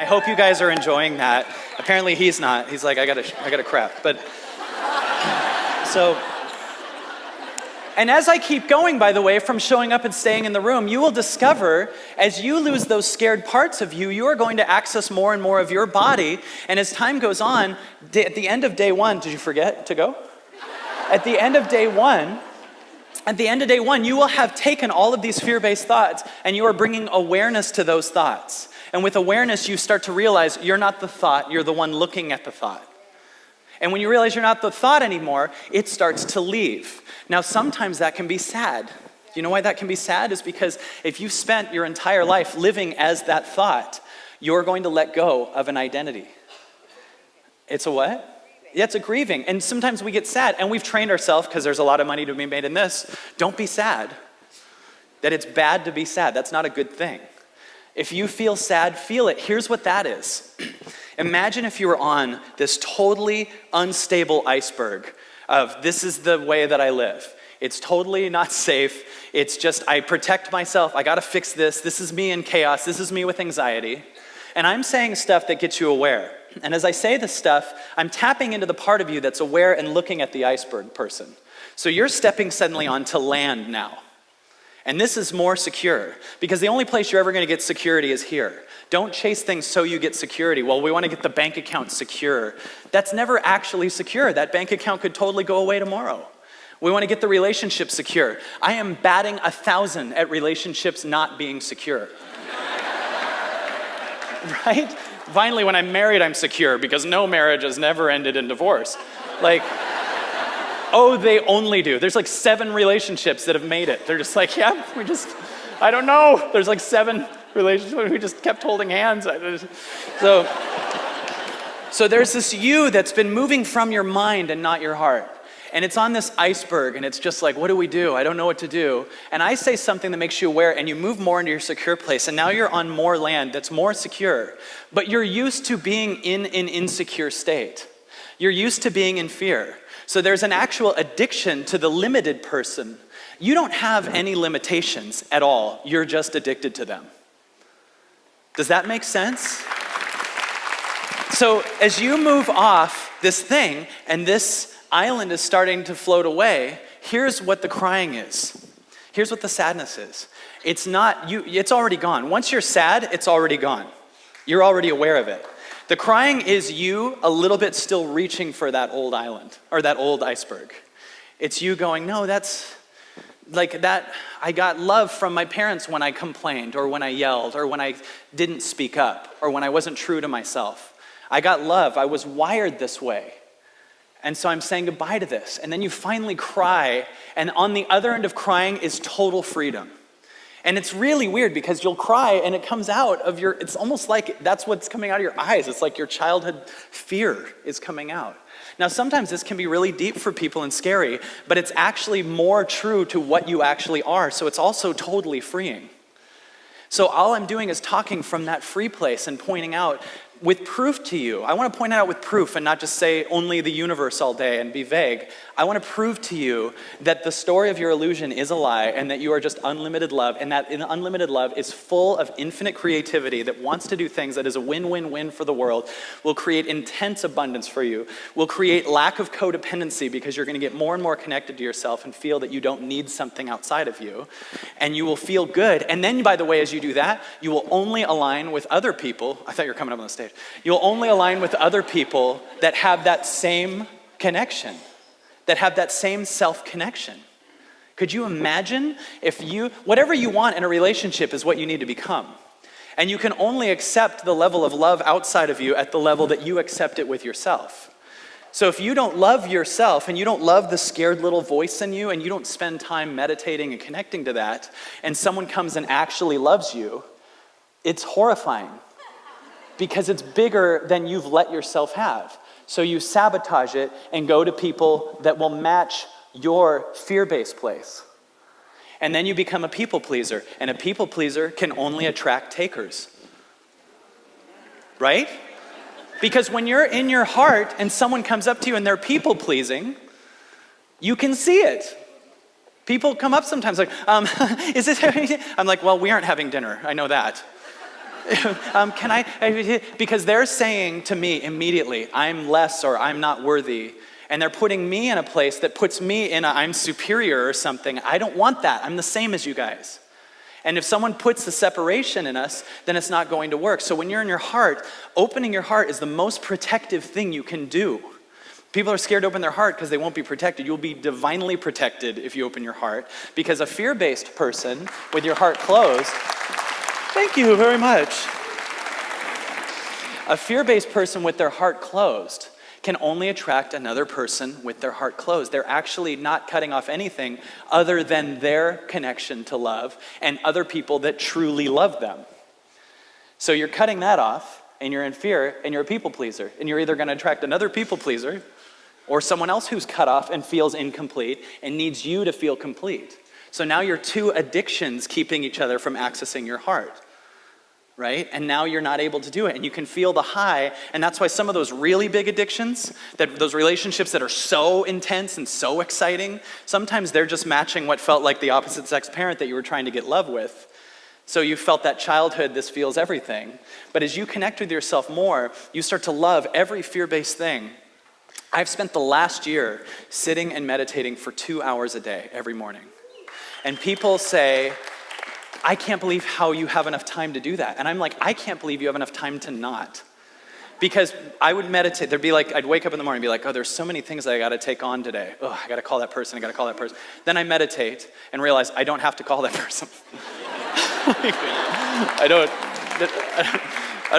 I hope you guys are enjoying that. Apparently he's not. He's like, I gotta crap. But so, and as I keep going, by the way, from showing up and staying in the room, you will discover as you lose those scared parts of you, you are going to access more and more of your body. And as time goes on, at the end of day one, did you forget to go? At the end of day one, you will have taken all of these fear-based thoughts and you are bringing awareness to those thoughts. And with awareness, you start to realize you're not the thought, you're the one looking at the thought. And when you realize you're not the thought anymore, it starts to leave. Now, sometimes that can be sad. You know why that can be sad? Is because if you've spent your entire life living as that thought, you're going to let go of an identity. It's a what? Yeah, it's a grieving. And sometimes we get sad, and we've trained ourselves, because there's a lot of money to be made in this, don't be sad. That it's bad to be sad. That's not a good thing. If you feel sad, feel it. Here's what that is. Imagine if you were on this totally unstable iceberg of this is the way that I live. It's totally not safe. It's just I protect myself. I got to fix this. This is me in chaos. This is me with anxiety. And I'm saying stuff that gets you aware. And as I say this stuff, I'm tapping into the part of you that's aware and looking at the iceberg person. So you're stepping suddenly onto land now. And this is more secure, because the only place you're ever going to get security is here. Don't chase things so you get security. Well, we want to get the bank account secure. That's never actually secure. That bank account could totally go away tomorrow. We want to get the relationship secure. I am batting 1,000 at relationships not being secure. Right? Finally, when I'm married, I'm secure, because no marriage has never ended in divorce. Like, oh, they only do. There's like 7 relationships that have made it. They're just like, yeah, I don't know. There's like 7 relationships. We just kept holding hands. So there's this you that's been moving from your mind and not your heart. And it's on this iceberg, and it's just like, what do we do? I don't know what to do. And I say something that makes you aware, and you move more into your secure place, and now you're on more land that's more secure. But you're used to being in an insecure state. You're used to being in fear. So there's an actual addiction to the limited person. You don't have any limitations at all. You're just addicted to them. Does that make sense? So as you move off this thing, and this island is starting to float away, here's what the crying is. Here's what the sadness is. It's not you, it's already gone. Once you're sad, it's already gone. You're already aware of it. The crying is you a little bit still reaching for that old island, or that old iceberg. It's you going, no, that's like that. I got love from my parents when I complained, or when I yelled, or when I didn't speak up, or when I wasn't true to myself. I got love. I was wired this way. And so I'm saying goodbye to this. And then you finally cry, and on the other end of crying is total freedom. And it's really weird, because you'll cry and it comes out of it's almost like that's what's coming out of your eyes. It's like your childhood fear is coming out. Now, sometimes this can be really deep for people and scary, but it's actually more true to what you actually are. So it's also totally freeing. So all I'm doing is talking from that free place and pointing out with proof to you. I want to point it out with proof and not just say only the universe all day and be vague. I want to prove to you that the story of your illusion is a lie, and that you are just unlimited love, and that in unlimited love is full of infinite creativity that wants to do things that is a win-win-win for the world, will create intense abundance for you, will create lack of codependency, because you're going to get more and more connected to yourself and feel that you don't need something outside of you, and you will feel good. And then, by the way, as you do that, you will only align with other people. I thought you were coming up on the stage. You'll only align with other people that have that same connection, that have that same self-connection. Could you imagine if whatever you want in a relationship is what you need to become. And you can only accept the level of love outside of you at the level that you accept it with yourself. So if you don't love yourself, and you don't love the scared little voice in you, and you don't spend time meditating and connecting to that, and someone comes and actually loves you, it's horrifying. Because it's bigger than you've let yourself have. So you sabotage it and go to people that will match your fear-based place. And then you become a people pleaser. And a people pleaser can only attract takers. Right? Because when you're in your heart and someone comes up to you and they're people pleasing, you can see it. People come up sometimes like, is this, I'm like, well, we aren't having dinner. I know that. Can I? Because they're saying to me immediately, I'm less or I'm not worthy. And they're putting me in a place that puts me in a I'm superior or something. I don't want that. I'm the same as you guys. And if someone puts the separation in us, then it's not going to work. So when you're in your heart, opening your heart is the most protective thing you can do. People are scared to open their heart because they won't be protected. You'll be divinely protected if you open your heart. Because a fear-based person with your heart closed, thank you very much. A fear-based person with their heart closed can only attract another person with their heart closed. They're actually not cutting off anything other than their connection to love and other people that truly love them. So you're cutting that off, and you're in fear, and you're a people pleaser. And you're either going to attract another people pleaser or someone else who's cut off and feels incomplete and needs you to feel complete. So now you're two addictions keeping each other from accessing your heart. Right? And now you're not able to do it. And you can feel the high. And that's why some of those really big addictions, those relationships that are so intense and so exciting, sometimes they're just matching what felt like the opposite sex parent that you were trying to get love with. So you felt that childhood, this feels everything. But as you connect with yourself more, you start to love every fear-based thing. I've spent the last year sitting and meditating for 2 hours a day, every morning. And people say, I can't believe how you have enough time to do that. And I'm like, I can't believe you have enough time to not. Because I would meditate, there'd be like, I'd wake up in the morning and be like, oh, there's so many things that I gotta take on today. Oh, I gotta call that person, I gotta call that person. Then I meditate and realize I don't have to call that person. I don't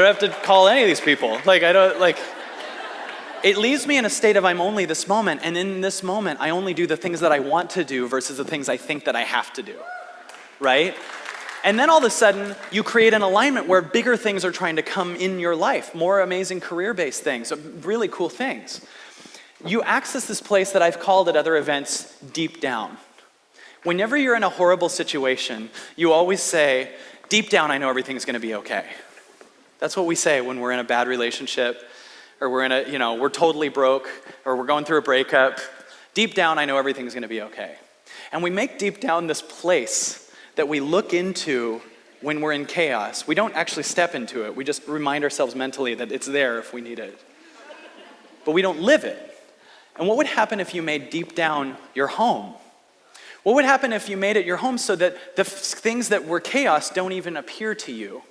have to call any of these people. It leaves me in a state of I'm only this moment, and in this moment, I only do the things that I want to do versus the things I think that I have to do, right? And then all of a sudden, you create an alignment where bigger things are trying to come in your life, more amazing career-based things, really cool things. You access this place that I've called at other events deep down. Whenever you're in a horrible situation, you always say, deep down, I know everything's gonna be okay. That's what we say when we're in a bad relationship, or we're totally broke, or we're going through a breakup. Deep down, I know everything's gonna be okay. And we make deep down this place that we look into when we're in chaos. We don't actually step into it. We just remind ourselves mentally that it's there if we need it. But we don't live it. And what would happen if you made deep down your home? What would happen if you made it your home so that the things that were chaos don't even appear to you?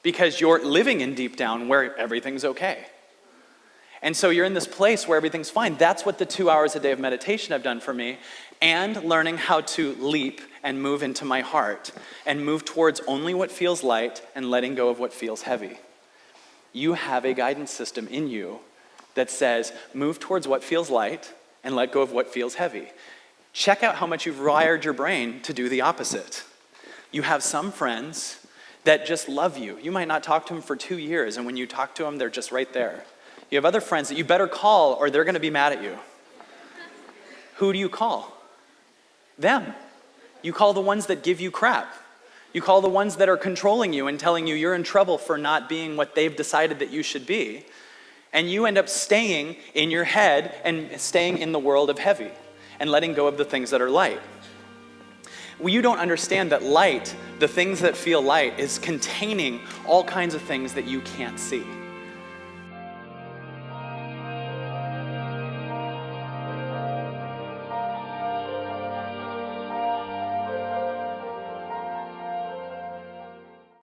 Because you're living in deep down where everything's okay. And so you're in this place where everything's fine. That's what the 2 hours a day of meditation have done for me. And learning how to leap and move into my heart and move towards only what feels light and letting go of what feels heavy. You have a guidance system in you that says move towards what feels light and let go of what feels heavy. Check out how much you've wired your brain to do the opposite. You have some friends that just love you. You might not talk to them for 2 years, and when you talk to them, they're just right there. You have other friends that you better call or they're gonna be mad at you. Who do you call? Them. You call the ones that give you crap. You call the ones that are controlling you and telling you you're in trouble for not being what they've decided that you should be. And you end up staying in your head and staying in the world of heavy and letting go of the things that are light. Well, you don't understand that light, the things that feel light, is containing all kinds of things that you can't see.